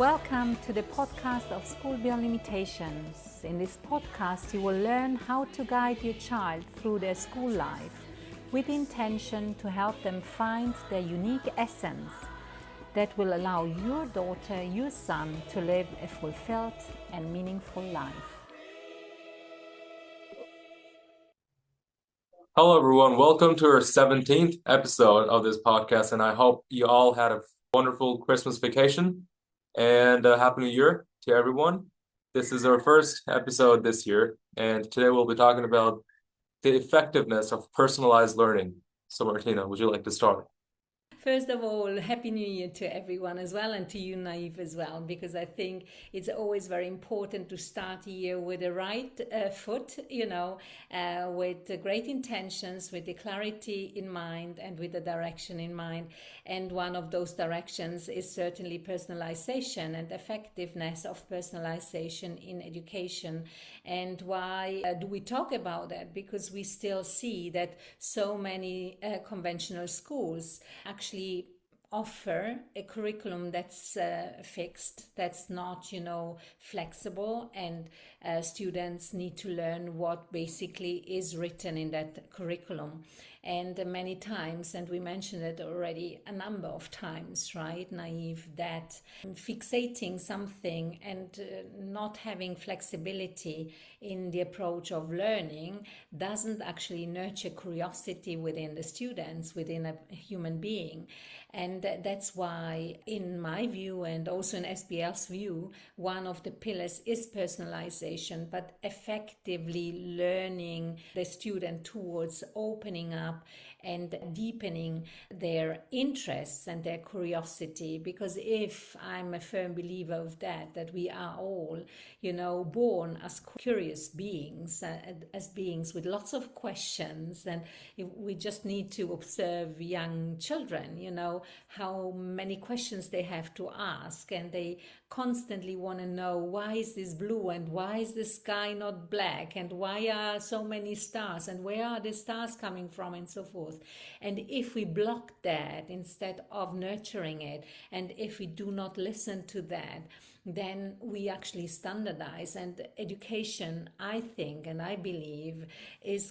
Welcome to the podcast of School Beyond Limitations. In this podcast, you will learn how to guide your child through their school life with the intention to help them find their unique essence that will allow your daughter, your son to live a fulfilled and meaningful life. Hello, everyone. Welcome to our 17th episode of this podcast, and I hope you all had a wonderful Christmas vacation and a Happy New Year to everyone. This is our first episode this year, and today we'll be talking about the effectiveness of personalized learning. So, Martina, would you like to start? First of all, Happy New Year to everyone as well, and to you, Nayeef, as well, because I think it's always very important to start a year with the right foot, with great intentions, with the clarity in mind and with the direction in mind. And one of those directions is certainly personalization and effectiveness of personalization in education. And why do we talk about that? Because we still see that so many conventional schools actually offer a curriculum that's fixed, that's not, flexible, and students need to learn what basically is written in that curriculum. And many times, and we mentioned it already a number of times, right, Nayeef, that fixating something and not having flexibility in the approach of learning doesn't actually nurture curiosity within the students, within a human being. And that's why, in my view, and also in SBL's view, one of the pillars is personalization, but effectively learning the student towards opening up and deepening their interests and their curiosity. Because if I'm a firm believer of that we are all, born as curious beings, as beings with lots of questions, and we just need to observe young children, how many questions they have to ask, and they constantly want to know, why is this blue, and why is the sky not black, and why are so many stars, and where are the stars coming from, and so forth. And if we block that instead of nurturing it, and if we do not listen to that, then we actually standardize. And education, I think, and I believe,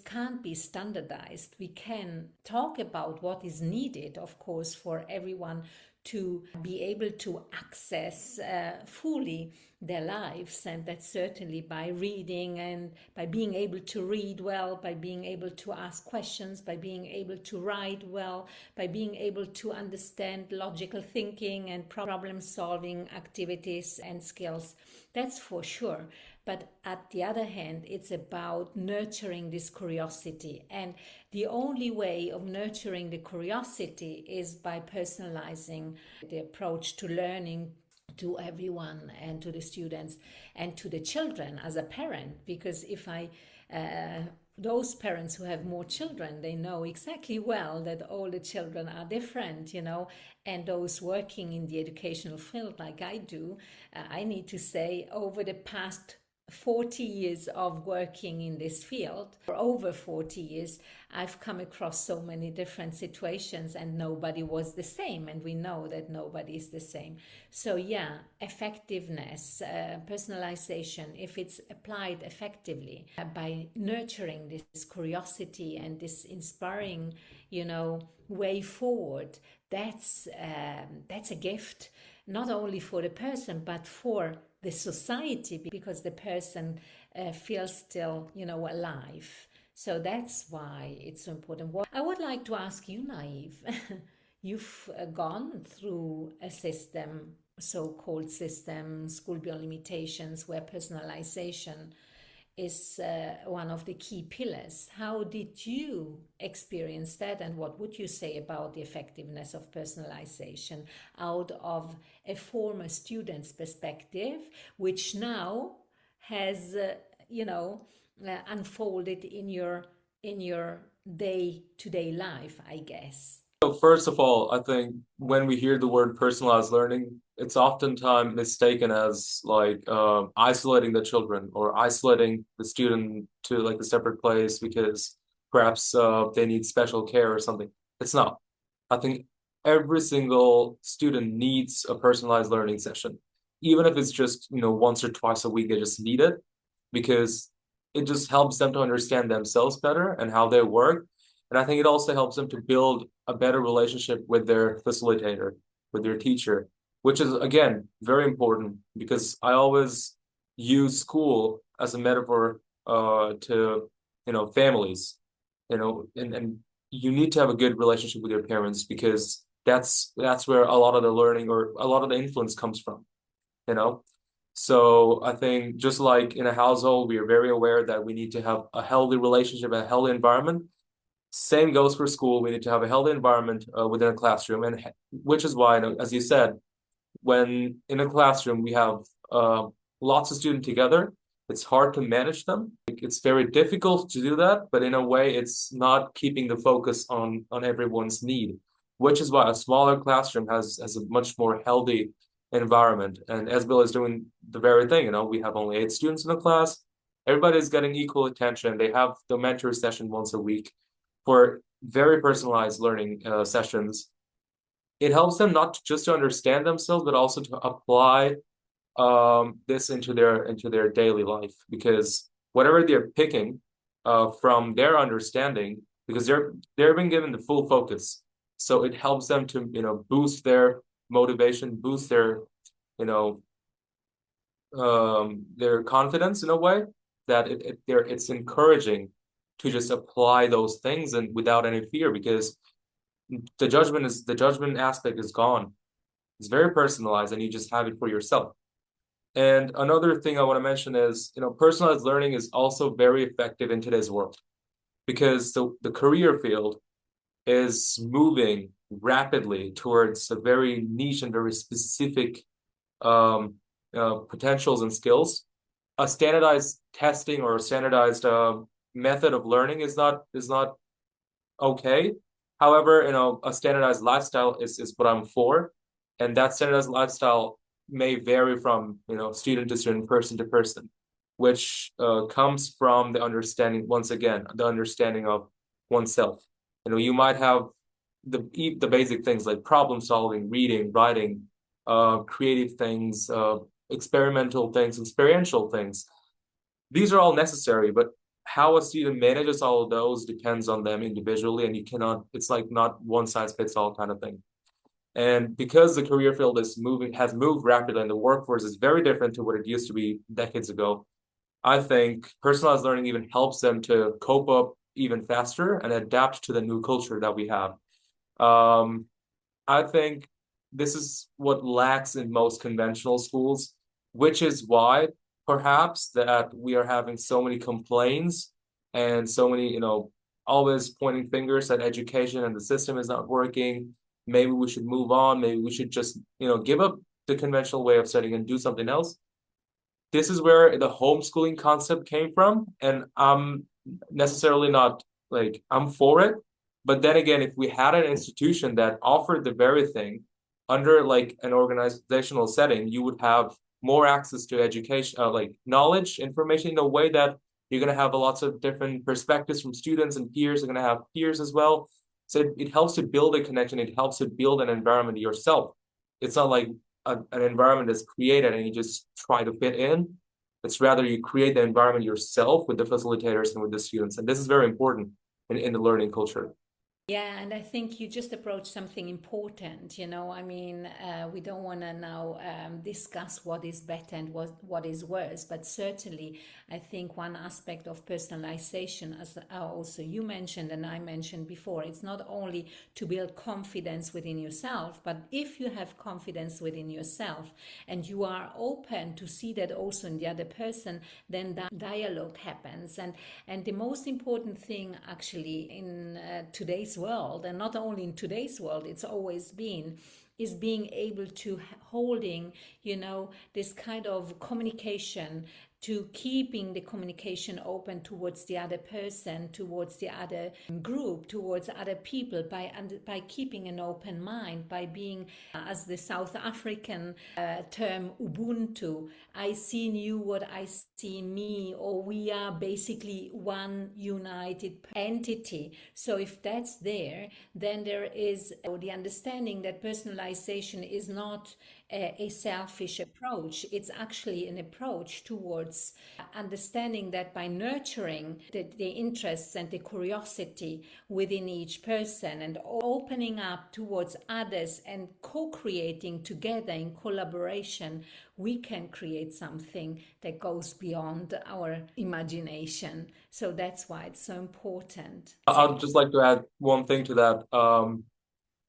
can't be standardized. We can talk about what is needed, of course, for everyone to be able to access fully their lives, and that's certainly by reading and by being able to read well, by being able to ask questions, by being able to write well, by being able to understand logical thinking and problem solving activities and skills. That's for sure. But at the other hand, it's about nurturing this curiosity. And the only way of nurturing the curiosity is by personalizing the approach to learning to everyone, and to the students and to the children as a parent. Because if those parents who have more children, they know exactly well that all the children are different, and those working in the educational field like I do, I need to say, over the past 40 years of working in this field, for over 40 years, I've come across so many different situations, and nobody was the same, and we know that nobody is the same. So effectiveness, personalization, if it's applied effectively by nurturing this curiosity and this inspiring, way forward, that's a gift, not only for the person, but for the society, because the person feels still, alive. So that's why it's so important. I would like to ask you, Nayeef, you've gone through a system, so-called system, School Beyond Limitations, where personalization is one of the key pillars. How did you experience that, and what would you say about the effectiveness of personalization out of a former student's perspective, which now has, unfolded in your day-to-day life, I guess? So first of all, I think when we hear the word personalized learning, it's oftentimes mistaken as isolating the children or isolating the student to a separate place because perhaps they need special care or something. It's not. I think every single student needs a personalized learning session. even if it's just, once or twice a week, they just need it because it just helps them to understand themselves better and how they work. And I think it also helps them to build a better relationship with their facilitator, with their teacher, which is, again, very important because I always use school as a metaphor to, families, and you need to have a good relationship with your parents because that's where a lot of the learning or a lot of the influence comes from, you know. So I think just like in a household, we are very aware that we need to have a healthy relationship, a healthy environment. Same goes for school. We need to have a healthy environment within a classroom, and which is why, as you said, when in a classroom we have lots of students together, it's hard to manage them. It's very difficult to do that, but in a way, it's not keeping the focus on everyone's need, which is why a smaller classroom has a much more healthy environment. And Esbil is doing the very thing. We have only 8 students in the class. Everybody's getting equal attention. They have the mentor session once a week for very personalized learning sessions. It helps them not just to understand themselves, but also to apply this into their daily life, because whatever they're picking from their understanding, because they're being given the full focus, so it helps them to boost their motivation, boost their their confidence in a way that it's encouraging to just apply those things and without any fear, because the judgment aspect is gone. It's very personalized and you just have it for yourself. And another thing I want to mention is, personalized learning is also very effective in today's world because the career field is moving rapidly towards a very niche and very specific potentials and skills. A standardized testing or a standardized method of learning is not okay. However, a standardized lifestyle is what I'm for, and that standardized lifestyle may vary from student to student, person to person, which comes from the understanding, once again, the understanding of oneself. You might have the basic things like problem solving, reading, writing, creative things, experimental things, experiential things. These are all necessary, but how a student manages all of those depends on them individually, and it's like not one size fits all kind of thing. And because the career field has moved rapidly and the workforce is very different to what it used to be decades ago, I think personalized learning even helps them to cope up even faster and adapt to the new culture that we have. I think this is what lacks in most conventional schools, which is why perhaps that we are having so many complaints and so many, always pointing fingers at education and the system is not working. Maybe we should move on. Maybe we should just, give up the conventional way of studying and do something else. This is where the homeschooling concept came from. And I'm necessarily not like, I'm for it. But then again, if we had an institution that offered the very thing under like an organizational setting, you would have more access to education, like knowledge, information in a way that you're going to have lots of different perspectives from students and peers. You're going to have peers as well. So it helps to build a connection. It helps to build an environment yourself. It's not like an environment is created and you just try to fit in. It's rather you create the environment yourself with the facilitators and with the students. And this is very important in the learning culture. Yeah, and I think you just approached something important. I mean, we don't want to now discuss what is better and what is worse, but certainly I think one aspect of personalization, as also you mentioned and I mentioned before, it's not only to build confidence within yourself, but if you have confidence within yourself and you are open to see that also in the other person, then that dialogue happens. And the most important thing actually in today's world, and not only in today's world, it's always been, is being able to holding this kind of communication, to keeping the communication open towards the other person, towards the other group, towards other people, by keeping an open mind, by being, as the South African term, Ubuntu. I see in you what I see in me, or we are basically one united entity. So if that's there, then there is the understanding that personalization is not a selfish approach. It's actually an approach towards understanding that by nurturing the interests and the curiosity within each person and opening up towards others and co-creating together in collaboration, we can create something that goes beyond our imagination. So that's why it's so important. I'd just like to add one thing to that.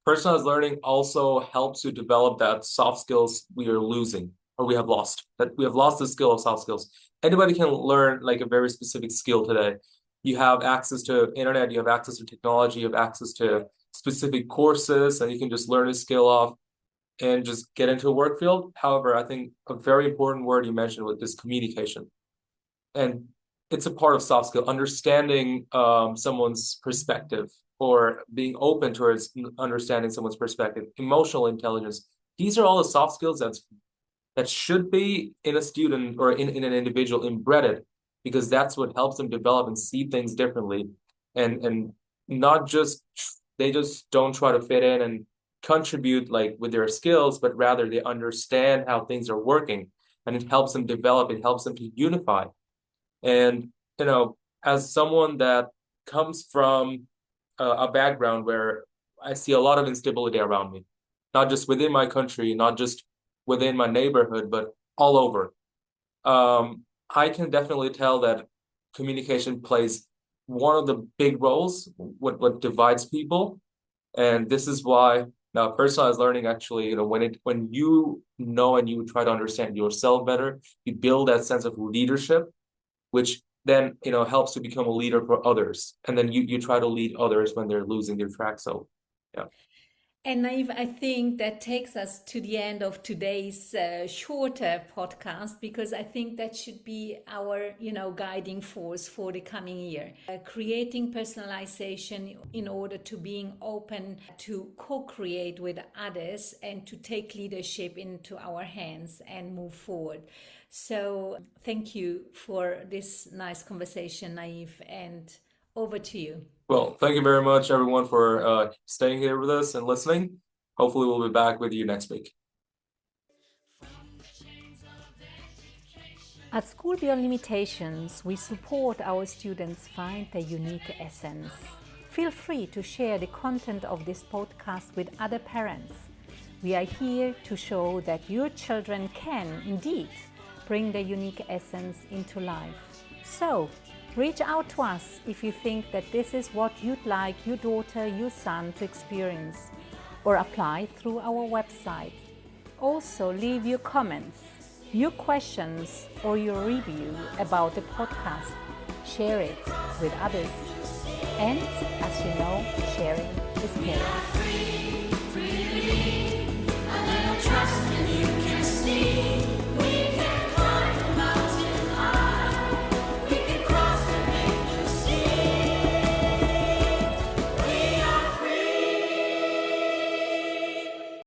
Personalized learning also helps you develop that soft skills we are losing or we have lost. That we have lost the skill of soft skills. Anybody can learn like a very specific skill today. You have access to internet, you have access to technology, you have access to specific courses, and you can just learn a skill off and just get into a work field. However, I think a very important word you mentioned with this communication. And it's a part of soft skill, understanding someone's perspective or being open towards understanding someone's perspective, emotional intelligence. These are all the soft skills that should be in a student or in an individual embedded, because that's what helps them develop and see things differently. And not just, they just don't try to fit in and contribute like with their skills, but rather they understand how things are working, and it helps them develop, it helps them to unify. And, as someone that comes from a background where I see a lot of instability around me, not just within my country, not just within my neighborhood, but all over, I can definitely tell that communication plays one of the big roles, what divides people. And this is why now personalized learning actually, when you know and you try to understand yourself better, you build that sense of leadership, which then helps to become a leader for others, and then you try to lead others when they're losing their track. So yeah. And Nayeef, I think that takes us to the end of today's shorter podcast, because I think that should be our, guiding force for the coming year. Creating personalization in order to being open to co-create with others and to take leadership into our hands and move forward. So thank you for this nice conversation, Nayeef, and over to you. Well, thank you very much, everyone, for staying here with us and listening. Hopefully, we'll be back with you next week. At School Beyond Limitations, we support our students find their unique essence. Feel free to share the content of this podcast with other parents. We are here to show that your children can, indeed, bring their unique essence into life. So, reach out to us if you think that this is what you'd like your daughter, your son to experience, or apply through our website. Also, leave your comments, your questions, or your review about the podcast. Share it with others. And, as you know, sharing is caring.